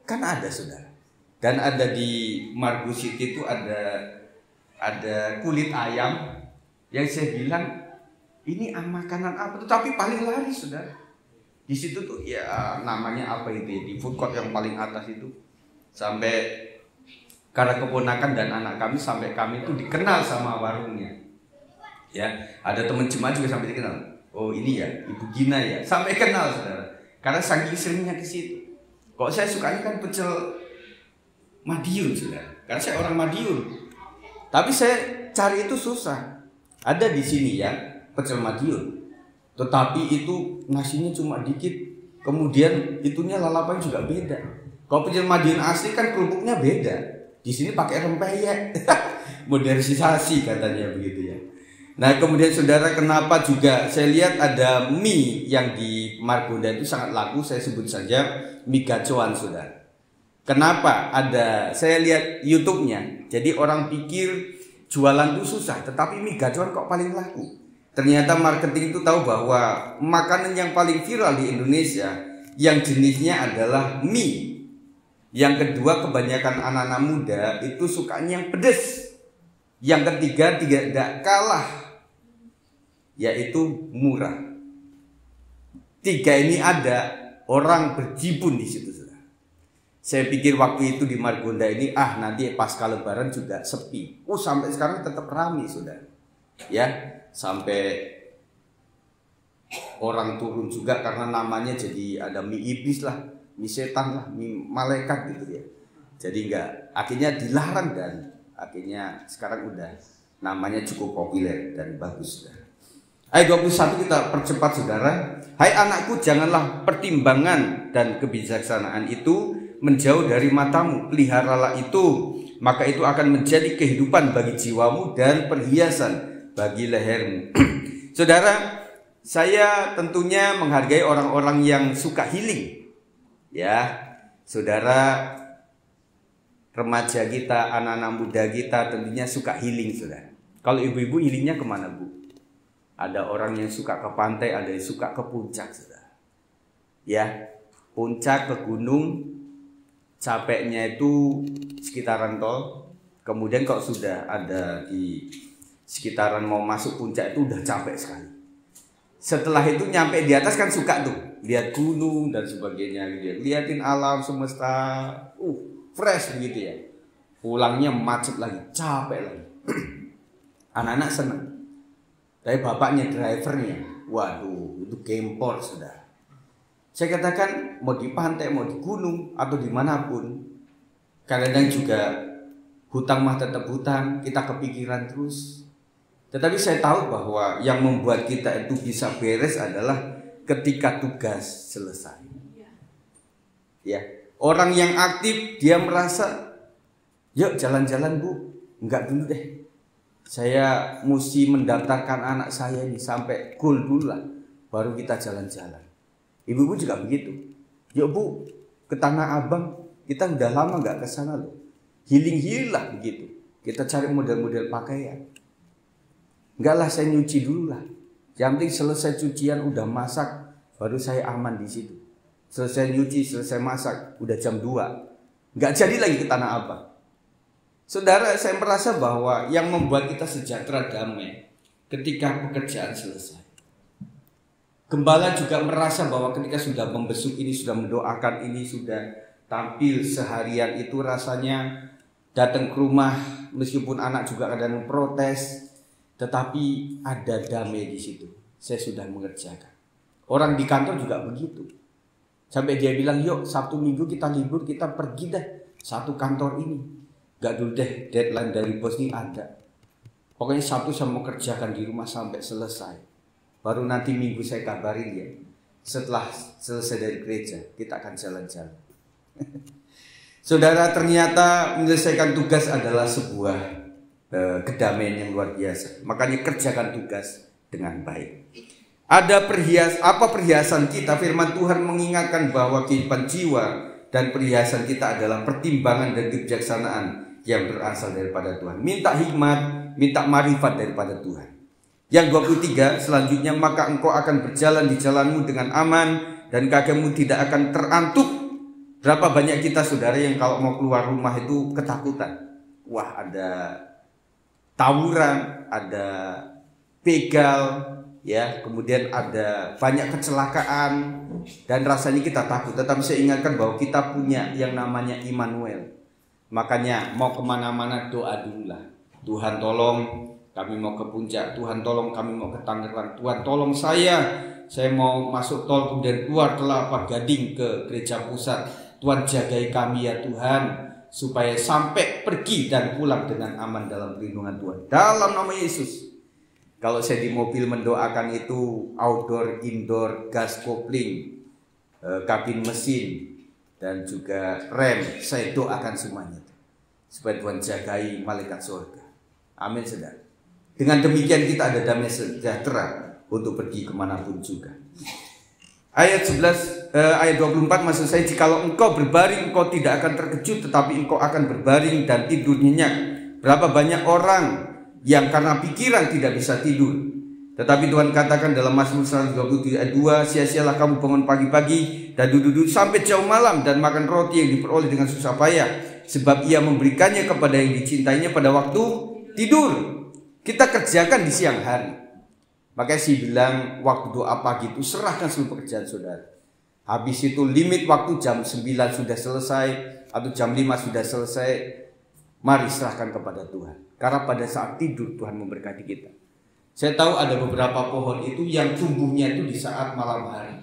kan ada saudara. Dan ada di Margo City itu ada kulit ayam yang saya bilang ini makanan apa? Tetapi paling laris saudara. Di situ tuh ya namanya apa itu ya, di food court yang paling atas itu, sampai karena keponakan dan anak kami sampai kami itu dikenal sama warungnya. Ya, ada teman jemaat juga sampai dikenal. Oh ini ya Ibu Gina ya, sampai kenal saudara. Karena saking seringnya ke situ. Kok saya sukanya kan pecel Madiun saudara. Karena saya orang Madiun. Tapi saya cari itu susah. Ada di sini ya pecel Madiun. Tetapi itu nasinya cuma dikit. Kemudian itunya lalapan juga beda. Kalau pecel Madiun asli kan kerupuknya beda. Di sini pakai rempeyek. Modernisasi katanya begitu ya. Nah kemudian saudara, kenapa juga saya lihat ada mie yang di Margonda itu sangat laku, saya sebut saja mie gacoan saudara. Kenapa? Ada, saya lihat YouTube-nya. Jadi orang pikir jualan itu susah, tetapi mie gacoan kok paling laku. Ternyata marketing itu tahu bahwa makanan yang paling viral di Indonesia yang jenisnya adalah mie. Yang kedua, kebanyakan anak-anak muda itu sukanya yang pedas. Yang ketiga, tidak kalah, yaitu murah. Tiga ini ada, orang berjibun di situ. Saya pikir waktu itu di Margonda ini, nanti pasca Lebaran juga sepi. Sampai sekarang tetap ramai saudara. Ya, sampai orang turun juga karena namanya jadi ada mie iblis lah, mie setan lah, mie malaikat gitu ya. Jadi akhirnya dilarang dan akhirnya sekarang udah namanya cukup populer dan bagus saudara. Ayat 21 kita percepat saudara. Hai anakku, janganlah pertimbangan dan kebijaksanaan itu menjauh dari matamu, peliharalah itu, maka itu akan menjadi kehidupan bagi jiwamu dan perhiasan bagi lehermu. Saudara, saya tentunya menghargai orang-orang yang suka healing. Ya, saudara, remaja kita, anak-anak muda kita tentunya suka healing saudara. Kalau ibu-ibu healingnya kemana bu? Ada orang yang suka ke pantai, ada yang suka ke puncak saudara. Ya, puncak ke gunung, capeknya itu sekitaran tol. Kemudian kalau sudah ada di sekitaran mau masuk puncak itu udah capek sekali. Setelah itu nyampe di atas kan suka tuh lihat gunung dan sebagainya gitu ya. Liatin alam semesta, fresh begitu ya. Pulangnya macet lagi, capek lagi. Anak-anak seneng. Tapi bapaknya, drivernya, waduh itu gempor sudah. Saya katakan mau di pantai, mau di gunung atau dimanapun, kadang-kadang juga hutang mah tetap hutang, kita kepikiran terus. Tetapi saya tahu bahwa yang membuat kita itu bisa beres adalah ketika tugas selesai. Ya, orang yang aktif dia merasa, yuk jalan-jalan bu, enggak dulu deh. Saya mesti mendaftarkan anak saya ini sampai goal dulu lah, baru kita jalan-jalan. Ibu-ibu juga begitu. Yuk bu, ke Tanah Abang, kita udah lama nggak ke sana loh. Healing lah begitu. Kita cari model-model pakaian. Enggak lah, saya nyuci dulu lah. Yang penting selesai cucian udah masak, baru saya aman di situ. Selesai nyuci, selesai masak, udah jam 2. Nggak jadi lagi ke Tanah Abang. Saudara, saya merasa bahwa yang membuat kita sejahtera damai ketika pekerjaan selesai. Gembala juga merasa bahwa ketika sudah membesuk ini, sudah mendoakan ini, sudah tampil seharian itu rasanya datang ke rumah meskipun anak juga kadang protes, tetapi ada damai di situ. Saya sudah mengerjakan. Orang di kantor juga begitu. Sampai dia bilang, yuk Sabtu Minggu kita libur, kita pergi deh satu kantor ini. Gak dulu deh, deadline dari bos ini ada. Pokoknya Sabtu saya mau kerjakan di rumah sampai selesai. Baru nanti Minggu saya kabarin ya. Setelah selesai dari gereja, kita akan jalan-jalan. Saudara, ternyata menyelesaikan tugas adalah sebuah kedamaian yang luar biasa. Makanya kerjakan tugas dengan baik. Ada perhiasan kita? Firman Tuhan mengingatkan bahwa kehidupan jiwa dan perhiasan kita adalah pertimbangan dan kebijaksanaan yang berasal daripada Tuhan. Minta hikmat, minta marifat daripada Tuhan. Yang 23 selanjutnya, maka engkau akan berjalan di jalanmu dengan aman dan kakimu tidak akan terantuk. Berapa banyak kita saudara yang kalau mau keluar rumah itu ketakutan. Wah, ada tawuran, ada begal, ya, kemudian ada banyak kecelakaan dan rasanya kita takut. Tetapi saya ingatkan bahwa kita punya yang namanya Immanuel. Makanya mau kemana-mana doa dululah. Tuhan tolong kami mau ke Puncak, Tuhan tolong kami mau ke Tangerang, Tuhan tolong saya mau masuk tol kemudian keluar Kelapa Gading ke gereja pusat. Tuhan jagai kami ya Tuhan, supaya sampai pergi dan pulang dengan aman dalam perlindungan Tuhan. Dalam nama Yesus. Kalau saya di mobil mendoakan itu outdoor, indoor, gas kopling, kabin mesin, dan juga rem, saya doakan semuanya supaya Tuhan jagai malaikat surga. Amin, saudara. Dengan demikian kita ada damai sejahtera untuk pergi kemanapun juga. Ayat 24 maksud saya, jikalau engkau berbaring engkau tidak akan terkejut, tetapi engkau akan berbaring dan tidur nyenyak. Berapa banyak orang yang karena pikiran tidak bisa tidur. Tetapi Tuhan katakan dalam Mazmur 127 ayat 2, sia-sialah kamu bangun pagi-pagi dan duduk sampai jauh malam dan makan roti yang diperoleh dengan susah payah, sebab ia memberikannya kepada yang dicintainya pada waktu tidur. Kita kerjakan di siang hari. Makanya saya bilang waktu doa pagi itu serahkan seluruh pekerjaan saudara. Habis itu limit waktu jam 9 sudah selesai atau jam 5 sudah selesai. Mari serahkan kepada Tuhan. Karena pada saat tidur Tuhan memberkati kita. Saya tahu ada beberapa pohon itu yang tumbuhnya itu di saat malam hari.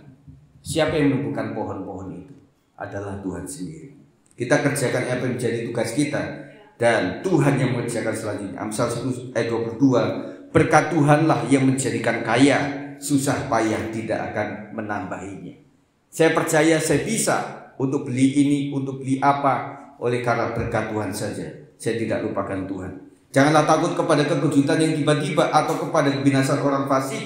Siapa yang menumbuhkan pohon-pohon itu? Adalah Tuhan sendiri. Kita kerjakan apa yang menjadi tugas kita. Dan Tuhan yang mengerjakan selanjutnya. Amsal 10 ayat 22. Berkat Tuhanlah yang menjadikan kaya, susah payah tidak akan menambahinya. Saya percaya saya bisa untuk beli ini, untuk beli apa, oleh karena berkat Tuhan saja. Saya tidak lupakan Tuhan. Janganlah takut kepada kekejutan yang tiba-tiba atau kepada kebinasan orang fasik.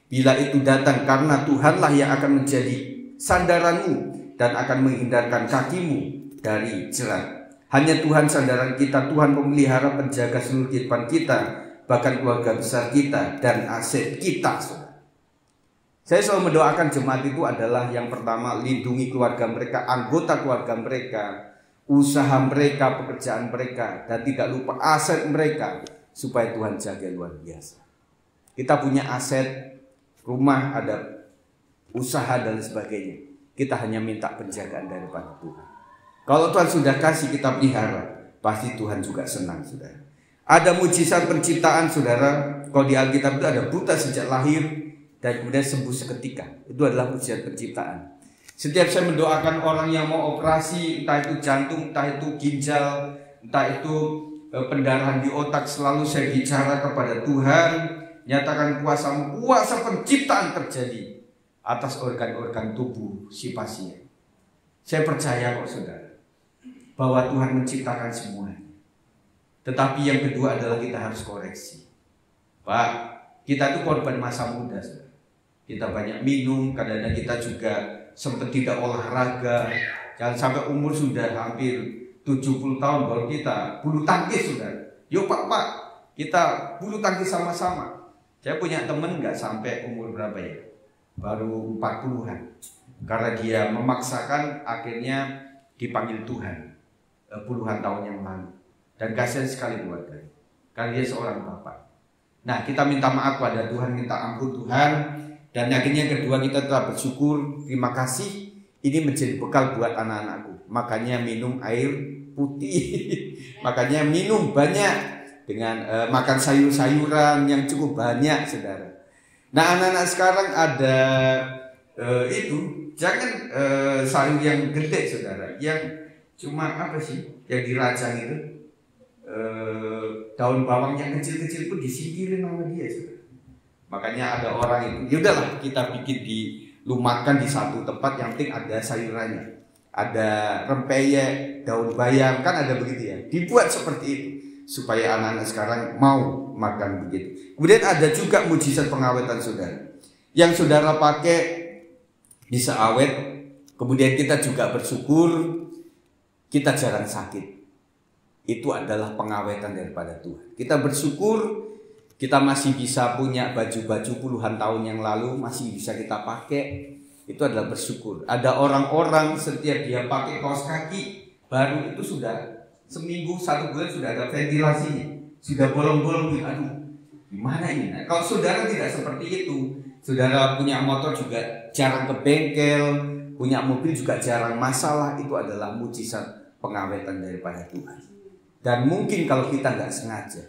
Bila itu datang, karena Tuhanlah yang akan menjadi sandaranmu dan akan menghindarkan kakimu dari jerat. Hanya Tuhan sandaran kita, Tuhan pemelihara penjaga seluruh kehidupan kita, bahkan keluarga besar kita dan aset kita. Saya selalu mendoakan jemaat itu adalah yang pertama, lindungi keluarga mereka, anggota keluarga mereka, usaha mereka, pekerjaan mereka, dan tidak lupa aset mereka, supaya Tuhan jaga luar biasa. Kita punya aset, rumah, ada usaha dan sebagainya. Kita hanya minta penjagaan daripada Tuhan. Kalau Tuhan sudah kasih kita pelihara, pasti Tuhan juga senang, saudara. Ada mujizat penciptaan, saudara. Kalau di Alkitab itu ada buta sejak lahir dan kemudian sembuh seketika. Itu adalah mujizat penciptaan. Setiap saya mendoakan orang yang mau operasi, entah itu jantung, entah itu ginjal, entah itu pendarahan di otak, selalu saya bicara kepada Tuhan, nyatakan kuasa penciptaan terjadi atas organ-organ tubuh si pasien. Saya percaya kok, saudara, bahwa Tuhan menciptakan semuanya. Tetapi yang kedua adalah kita harus koreksi. Pak, kita itu korban masa muda, saudara. Kita banyak minum, kadang-kadang kita juga sempat tidak olahraga. Jangan sampai umur sudah hampir 70 tahun baru kita bulu tangkis, saudara. Yuk pak, kita bulu tangkis sama-sama. Saya punya teman nggak sampai umur berapa ya, baru 40-an. Karena dia memaksakan, akhirnya dipanggil Tuhan puluhan tahun yang lalu. Dan kasihan sekali keluarga, karena dia seorang bapak. Nah, kita minta maaf pada Tuhan, minta ampun Tuhan. Dan akhirnya kedua, kita telah bersyukur, terima kasih. Ini menjadi bekal buat anak-anakku. Makanya minum air putih. Makanya minum banyak, dengan makan sayur-sayuran yang cukup banyak, saudara. Nah, anak-anak sekarang ada itu, jangan sayur yang gede, saudara. Yang cuma apa sih, yang dirajang itu, daun bawang yang kecil-kecil pun disingkirin sama dia, saudara. Makanya ada orang itu, yaudahlah kita bikin dilumatkan di satu tempat, yang penting ada sayurannya, ada rempeyek, daun bayam, kan ada begitu ya. Dibuat seperti itu supaya anak-anak sekarang mau makan begitu. Kemudian ada juga mujizat pengawetan, saudara. Yang saudara pakai bisa awet. Kemudian kita juga bersyukur kita jarang sakit. Itu adalah pengawetan daripada Tuhan. Kita bersyukur kita masih bisa punya baju-baju puluhan tahun yang lalu, masih bisa kita pakai. Itu adalah bersyukur. Ada orang-orang setiap dia pakai kaos kaki baru itu sudah seminggu, 1 bulan sudah ada ventilasinya, sudah bolong-bolong. Aduh, gimana ini? Nah, kalau saudara tidak seperti itu, Saudara punya motor juga jarang ke bengkel, punya mobil juga jarang masalah. Itu adalah mujizat pengawetan daripada Tuhan. Dan mungkin kalau kita nggak sengaja,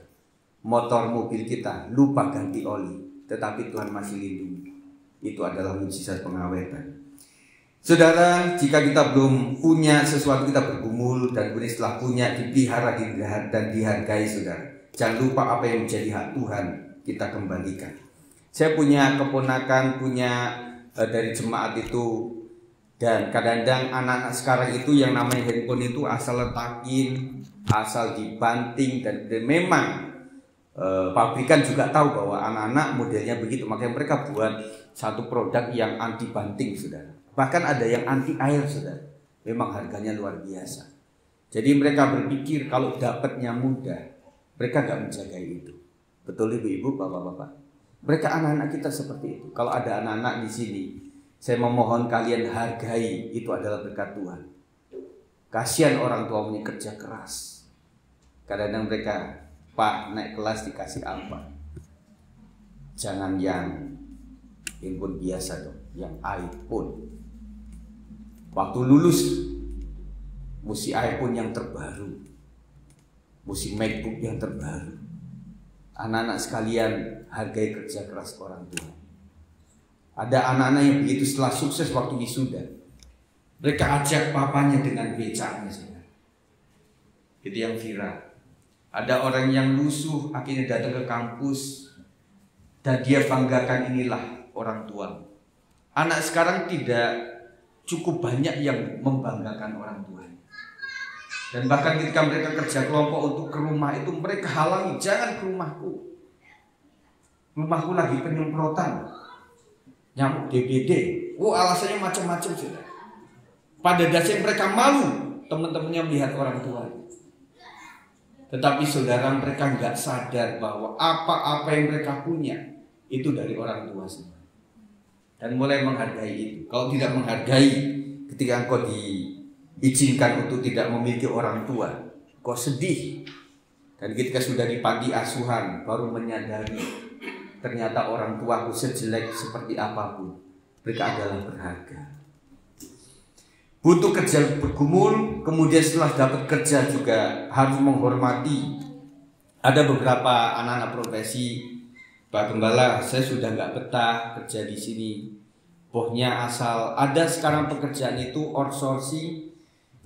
motor mobil kita lupa ganti oli, tetapi Tuhan masih lindungi. Itu adalah mujizat pengawetan. Saudara, jika kita belum punya sesuatu, kita bergumul, dan kemudian setelah punya, dipelihara dan dihargai, saudara. Jangan lupa apa yang menjadi hak Tuhan, kita kembalikan. Saya punya keponakan, dari jemaat itu, dan kadang-kadang anak-anak sekarang itu yang namanya handphone itu asal letakin, asal dibanting, dan memang pabrikan juga tahu bahwa anak-anak modelnya begitu, makanya mereka buat satu produk yang anti banting, saudara. Bahkan ada yang anti air, saudara. Memang harganya luar biasa. Jadi mereka berpikir kalau dapatnya mudah, mereka gak menjaga itu. Betul ibu-ibu, bapak-bapak? Mereka anak-anak kita seperti itu. Kalau ada anak-anak di sini, saya memohon kalian hargai, itu adalah berkat Tuhan. Kasihan orang tua punya kerja keras. Kadang-kadang mereka, Pak, naik kelas dikasih apa? Jangan yang handphone biasa dong, yang iPhone. Waktu lulus, mesti iPhone yang terbaru, mesti MacBook yang terbaru. Anak-anak sekalian, hargai kerja keras orang tua. Ada anak-anak yang begitu setelah sukses waktu wisuda, mereka ajak papanya dengan becaknya, saudara. Itu yang viral. Ada orang yang lusuh akhirnya datang ke kampus dan dia banggakan, inilah orang tua. Anak sekarang tidak cukup banyak yang membanggakan orang tua. Dan bahkan ketika mereka kerja kelompok untuk ke rumah itu, mereka halangi, jangan ke rumahku. Rumahku lagi penyemprotan nyamuk DBD. Alasannya macam-macam, saudara. Pada dasarnya mereka malu teman-temannya melihat orang tua. Tetapi saudara, mereka nggak sadar bahwa apa-apa yang mereka punya itu dari orang tua semua. Dan mulai menghargai itu. Kalau tidak menghargai, ketika engkau diizinkan untuk tidak memiliki orang tua, kau sedih. Dan ketika sudah di panti asuhan, baru menyadari ternyata orang tuaku sejelek seperti apapun, mereka adalah berharga. Butuh kerja bergumul, kemudian setelah dapat kerja juga harus menghormati. Ada beberapa anak-anak profesi, Pak Gembala, saya sudah nggak betah kerja di sini. Bosnya asal ada sekarang pekerjaan itu outsourcing,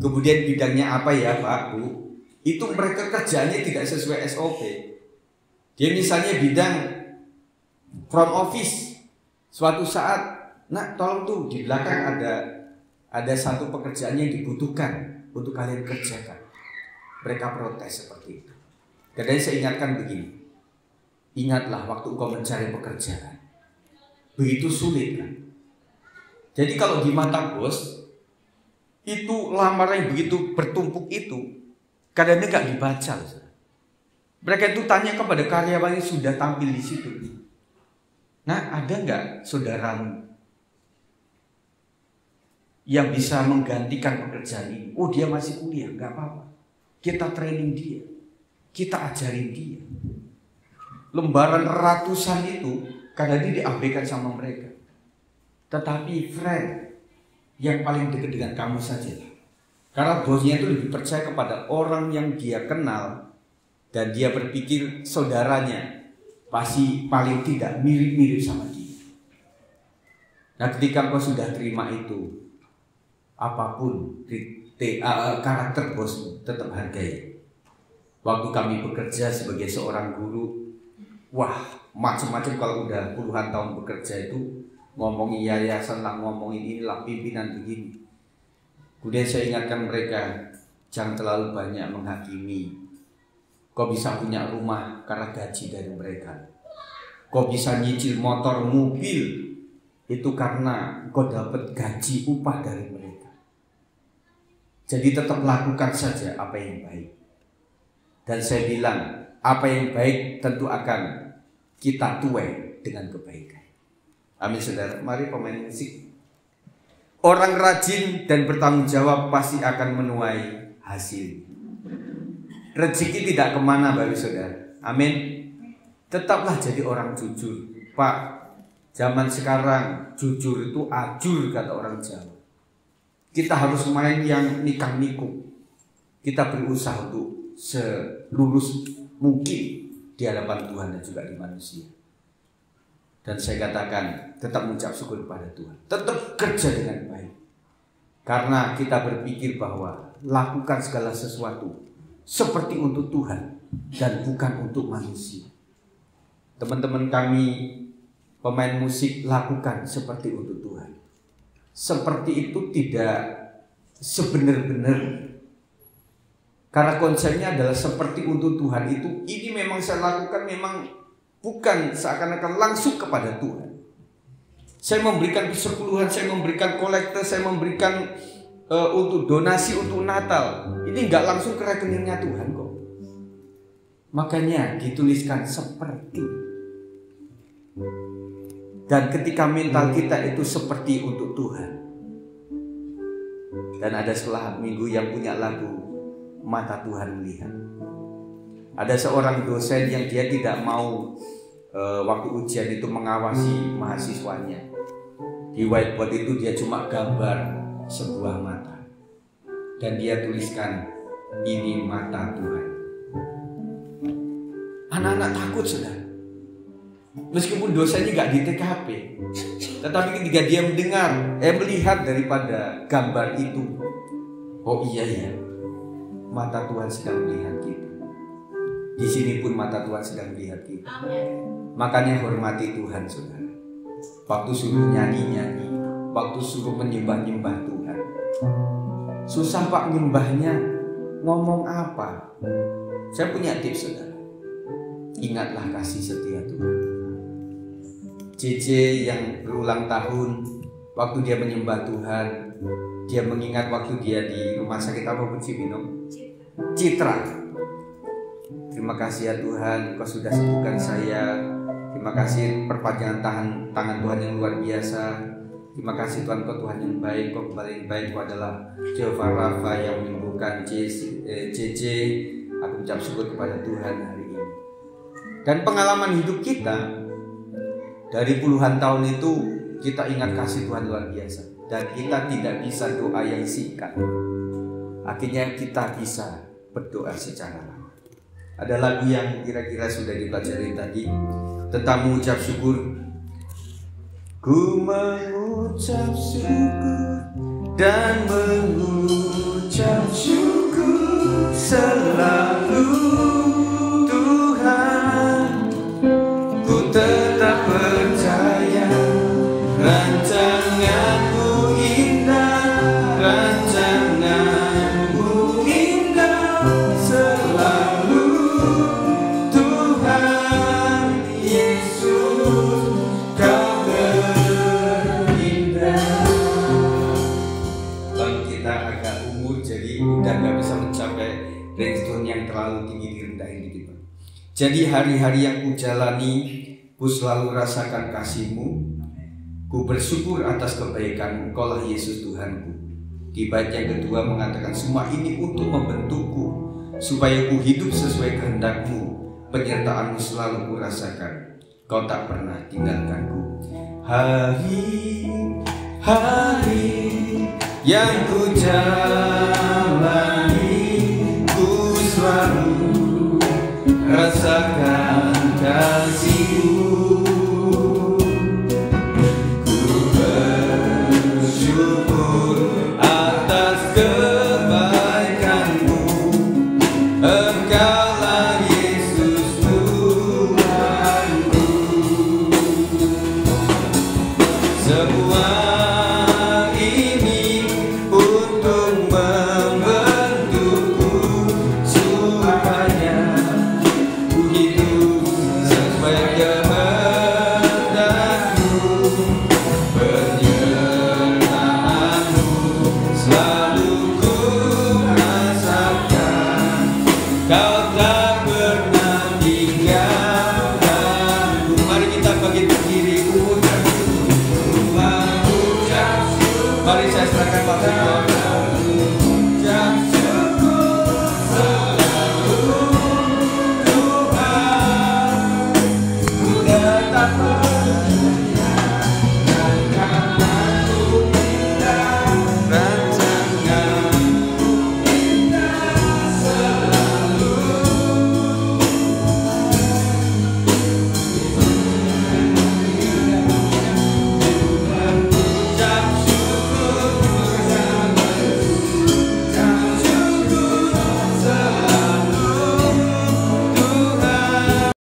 kemudian bidangnya apa ya Pak Bu? Itu mereka kerjanya tidak sesuai SOP. Dia misalnya bidang front office, suatu saat, nak tolong tuh di belakang ada satu pekerjaan yang dibutuhkan untuk kalian kerjakan. Mereka protes seperti itu. Kadang saya ingatkan begini. Ingatlah waktu engkau mencari pekerjaan, begitu sulit kan? Jadi kalau di mata bos, itu lamaran yang begitu bertumpuk itu, kadang-kadang gak dibaca. Mereka itu tanya kepada karyawan yang sudah tampil di situ. Nah, ada nggak saudaramu yang bisa menggantikan pekerjaan ini? Oh, dia masih kuliah, nggak apa-apa. Kita training dia, kita ajarin dia. Lembaran ratusan itu kadang-kadang diabaikan sama mereka. Tetapi friend yang paling dekat dengan kamu saja. Karena bosnya itu lebih percaya kepada orang yang dia kenal, dan dia berpikir saudaranya pasti paling tidak mirip-mirip sama dia. Nah, ketika kau sudah terima itu, apapun karakter bosmu tetap hargai. Waktu kami bekerja sebagai seorang guru, wah macam-macam. Kalau udah puluhan tahun bekerja itu ngomongin yayasan lah, ngomongin inilah, pimpinan begini. Kemudian saya ingatkan mereka, jangan terlalu banyak menghakimi. Kau bisa punya rumah karena gaji dari mereka. Kau bisa nyicil motor, mobil, itu karena kau dapat gaji upah dari mereka. Jadi tetap lakukan saja apa yang baik. Dan saya bilang, apa yang baik tentu akan kita tuai dengan kebaikan. Amin saudara. Mari pemain musik. Orang rajin dan bertanggung jawab pasti akan menuai hasil. Rezeki tidak kemana Bapak Saudara. Amin. Tetaplah jadi orang jujur. Pak, Zaman sekarang jujur itu ajur kata orang Jawa. Kita harus main yang nikang-nikung. Kita berusaha untuk selurus mungkin di hadapan Tuhan dan juga di manusia. Dan saya katakan tetap mengucap syukur kepada Tuhan. Tetap kerja dengan baik. Karena kita berpikir bahwa lakukan segala sesuatu seperti untuk Tuhan dan bukan untuk manusia. Teman-teman kami pemain musik lakukan seperti untuk Tuhan. Seperti itu tidak sebenar-benar. Karena konsepnya adalah seperti untuk Tuhan itu. Ini memang saya lakukan memang bukan seakan-akan langsung kepada Tuhan. Saya memberikan persepuluhan, saya memberikan kolektor, saya memberikan untuk donasi untuk Natal. Ini nggak langsung ke rekeningnya Tuhan kok. Makanya dituliskan seperti. Dan ketika mental kita itu seperti untuk Tuhan. Dan ada setelah minggu yang punya lagu Mata Tuhan Melihat. Ada seorang dosen yang dia tidak mau waktu ujian itu mengawasi mahasiswanya. Di whiteboard itu dia cuma gambar sebuah mata. Dan dia tuliskan, ini mata Tuhan. Anak-anak takut sudah. Meskipun dosanya gak di TKP, tetapi ketika dia melihat daripada gambar itu, oh iya ya, mata Tuhan sedang melihat kita. Di sini pun mata Tuhan sedang melihat kita. Makanya hormati Tuhan, saudara. Waktu suruh nyanyi-nyanyi, waktu suruh menyembah-nyembah Tuhan. Susah pak nyembahnya, ngomong apa? Saya punya tips, saudara. Ingatlah kasih setia Tuhan. JJ yang berulang tahun, waktu dia menyembah Tuhan, dia mengingat waktu dia di rumah sakit apa pun Cibinong? Citra. Terima kasih ya Tuhan, Kau sudah sembuhkan saya. Terima kasih perpanjangan tangan Tuhan yang luar biasa. Terima kasih Tuhan, Kau Tuhan yang baik. Kau kembali baik, Kau adalah Jehovah Rafa yang menyembuhkan JJ. Aku ucap syukur kepada Tuhan hari ini. Dan pengalaman hidup kita dari puluhan tahun itu, kita ingat kasih Tuhan luar biasa. Dan kita tidak bisa doa yang singkat. Akhirnya kita bisa berdoa secara lama. Ada lagu yang kira-kira sudah dipelajari tadi tentang mengucap syukur. Ku mengucap syukur dan mengucap syukur selalu Tuhan. Ku tetap percaya rancangan-Mu indah, rancangan-Mu indah selalu Tuhan Yesus, Kau berindah. Bang, kita agak umur jadi udah gak bisa mencapai range tone yang terlalu tinggi, direndahin dikit Bang. Jadi hari-hari yang ku jalani, ku selalu rasakan kasih-Mu. Ku bersyukur atas kebaikan-Mu, Kaulah Yesus Tuhanku. Di bait yang kedua mengatakan semua ini untuk membentukku, supaya ku hidup sesuai kehendak-Mu. Penyertaan-Mu selalu ku rasakan, Kau tak pernah tinggalkanku. Hari-hari yang ku jalani